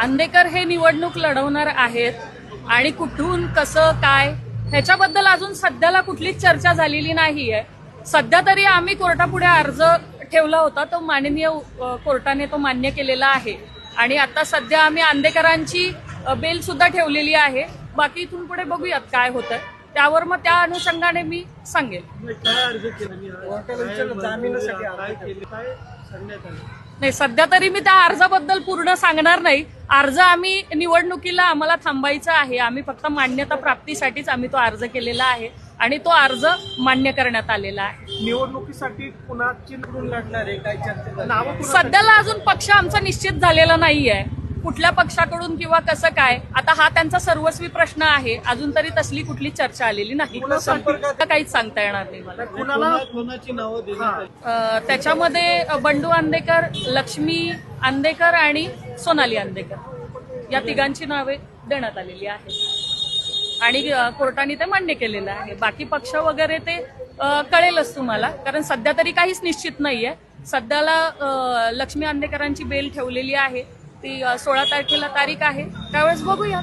आंदेकर हे निवडणूक लढवणार आहेत आणि कुठून कसं काय ह्याच्याबद्दल अजून सध्याला कुठलीच चर्चा झालेली नाहीये। सध्या तरी आम्ही कोर्टापुढे अर्ज ठेवला होता, तो माननीय कोर्टाने तो मान्य केलेला आहे आणि आता सध्या आम्ही आंदेकरांची बेल सुद्धा ठेवलेली आहे। बाकी इथून पुढे बघूयात काय होतंय, त्यावर मग त्या अनुषंगाने मी सांगेल। नाही, सध्या तरी मी त्या अर्जाबद्दल पूर्ण सांगणार नाही। अर्ज आम्ही निवडणुकीला आम्हाला थांबायचा आहे, आम्ही फक्त मान्यता प्राप्तीसाठीच आम्ही तो अर्ज केलेला आहे आणि तो अर्ज मान्य करण्यात आलेला आहे। निवडणुकीसाठी कुणाची निवडून लढणार आहे, काय चर्चा? सध्याला अजून पक्ष आमचा निश्चित झालेला नाहीये, कुठल्या पक्षाकडून किंवा कसं काय, आता हा त्यांचा सर्वस्वी प्रश्न आहे। अजून तरी तसली कुठली चर्चा आलेली नाही, काहीच सांगता येणार नाही मला। कोणाची नावं दिली? त्याच्यामध्ये बंडू आंदेकर, लक्ष्मी आंदेकर आणि सोनाली आंदेकर या तिघांची नावे देण्यात आलेली आहेत आणि कोर्टाने ते मान्य केलेलं आहे। बाकी पक्ष वगैरे ते कळेलच तुम्हाला, कारण सध्या तरी काहीच निश्चित नाहीये। सध्याला लक्ष्मी आंदेकरांची बेल ठेवलेली आहे, ती 16 तारखेला तारीख आहे, त्यावेळेस बघूया।